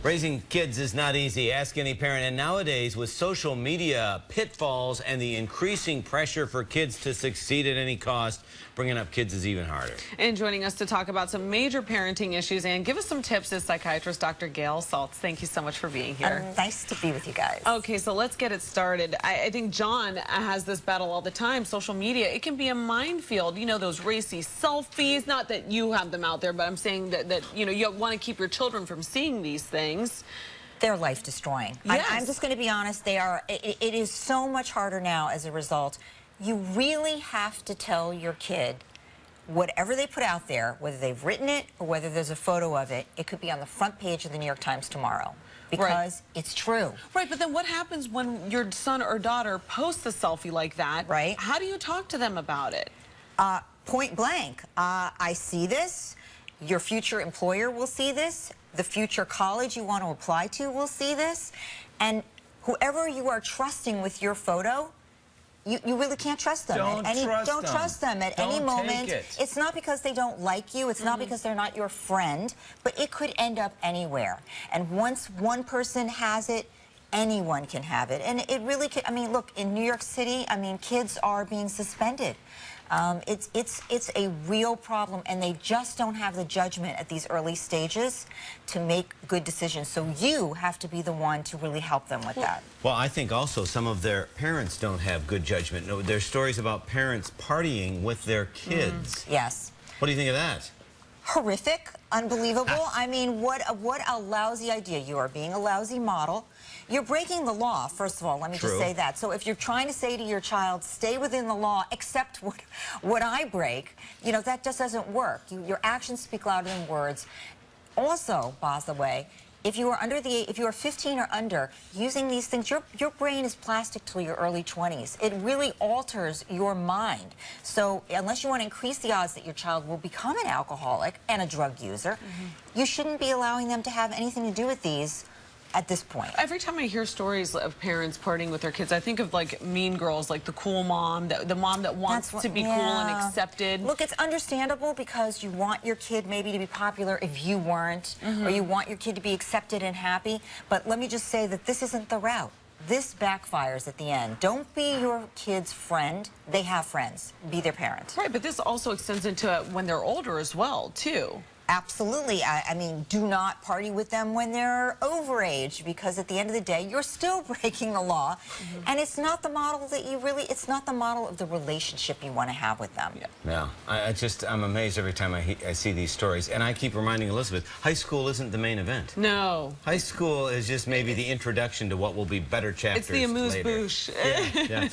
Raising kids is not easy. Ask any parent. And nowadays, with social media pitfalls and the increasing pressure for kids to succeed at any cost, bringing up kids is even harder. And joining us to talk about some major parenting issues and give us some tips is psychiatrist Dr. Gail Saltz. Thank you so much for being here. Nice to be with you guys. Okay, so let's get it started. I think John has this battle all the time. Social media, it can be a minefield. You know, those racy selfies, not that you have them out there, but I'm saying that you know, you want to keep your children from seeing these things. They're life destroying. Yes. I'm just going to be honest. They are. It is so much harder now as a result. You really have to tell your kid whatever they put out there, whether they've written it or whether there's a photo of it, it could be on the front page of the New York Times tomorrow. Because it's true. Right, but then what happens when your son or daughter posts a selfie like that? Right. How do you talk to them about it? Point blank. I see this. Your future employer will see this. The future college you want to apply to will see this. And whoever you are trusting with your photo, you really can't trust them. Don't trust them at any moment. It's not because they don't like you. It's not because they're not your friend. But it could end up anywhere. And once one person has it, anyone can have it. And it really can. I mean, look, in New York City, I mean, kids are being suspended. It's a real problem, and they just don't have the judgment at these early stages to make good decisions. So you have to be the one to really help them with that. Well, I think also some of their parents don't have good judgment. No, there's stories about parents partying with their kids. Yes. What do you think of that? Horrific, unbelievable. I mean, what a lousy idea. You are being a lousy model. You're breaking the law, first of all. Let me just say that. So if you're trying to say to your child, stay within the law, accept what I break, you know, that just doesn't work. Your actions speak louder than words. Also, by the way, if you are 15 or under, using these things, your brain is plastic till your early 20s. It really alters your mind. So unless you want to increase the odds that your child will become an alcoholic and a drug user, you shouldn't be allowing them to have anything to do with these at this point. Every time I hear stories of parents partying with their kids, I think of like Mean Girls, like the cool mom, the mom that wants to be cool and accepted. Look, it's understandable because you want your kid maybe to be popular if you weren't, or you want your kid to be accepted and happy. But let me just say that this isn't the route. This backfires at the end. Don't be your kid's friend. They have friends. Be their parent. Right, but this also extends into when they're older as well, too. Absolutely. I mean, do not party with them when they're overage, because at the end of the day, you're still breaking the law. And it's not the model that it's not the model of the relationship you want to have with them. Yeah. I'm amazed every time I see these stories. And I keep reminding Elizabeth, high school isn't the main event. No. High school is just maybe the introduction to what will be better chapters later. It's the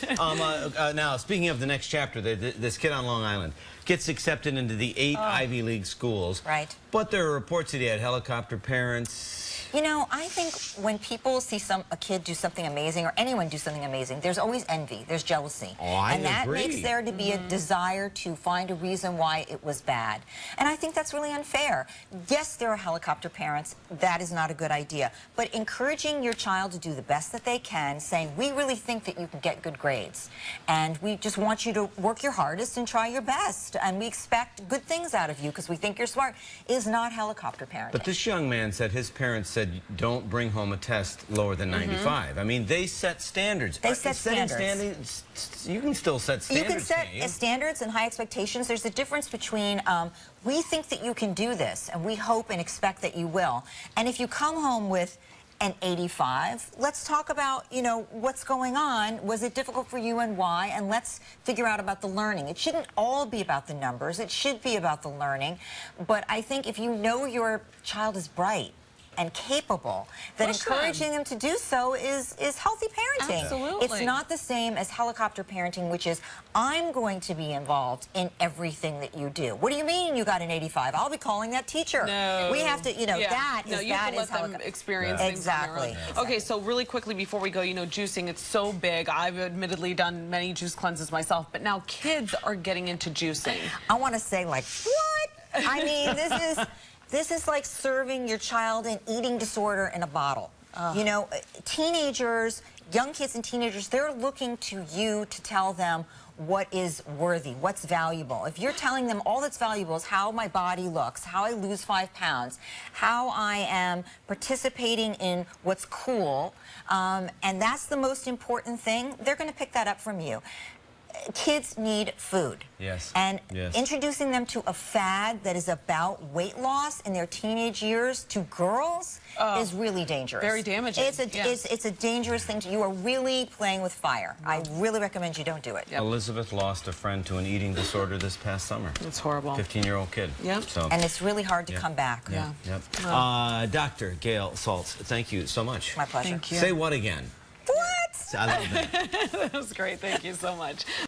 amuse-bouche. Now, speaking of the next chapter, this kid on Long Island gets accepted into the 8 Ivy League schools. Right. But there are reports that he had helicopter parents. You know, I think when people see a kid do something amazing, or anyone do something amazing, there's always envy, there's jealousy. And that makes there to be a desire to find a reason why it was bad. And I think that's really unfair. Yes, there are helicopter parents. That is not a good idea. But encouraging your child to do the best that they can, saying, we really think that you can get good grades. And we just want you to work your hardest and try your best. And we expect good things out of you because we think you're smart, is not helicopter parenting. But this young man said his parents said, don't bring home a test lower than 95. I mean, they set standards. They set standards. You can still set standards. You can set standards and high expectations. There's a difference between we think that you can do this, and we hope and expect that you will. And if you come home with an 85, let's talk about, you know, what's going on. Was it difficult for you and why? And let's figure out about the learning. It shouldn't all be about the numbers. It should be about the learning. But I think if you know your child is bright and capable, that encouraging them to do so is healthy parenting. Absolutely. It's not the same as helicopter parenting, which is, I'm going to be involved in everything that you do. What do you mean you got an 85? I'll be calling that teacher. No. We have to, you know, you have to let them experience things on their own. Okay, so really quickly before we go, you know, juicing, it's so big. I've admittedly done many juice cleanses myself, but now kids are getting into juicing. I want to say, like, what? I mean, this is like serving your child an eating disorder in a bottle. You know, teenagers, young kids and teenagers, they're looking to you to tell them what is worthy, what's valuable. If you're telling them all that's valuable is how my body looks, how I lose 5 pounds, how I am participating in what's cool, and that's the most important thing, they're going to pick that up from you. Kids need food. Yes. And yes. introducing them to a fad that is about weight loss in their teenage years to girls is really dangerous. Very damaging. It's a dangerous thing. You are really playing with fire. I really recommend you don't do it. Yep. Elizabeth lost a friend to an eating disorder this past summer. It's horrible. 15-year-old kid. Yep. So, And it's really hard to come back. Yeah. Yep. Dr. Gail Saltz, thank you so much. My pleasure. Thank you. Say what again? What? I love that. That was great. Thank you so much.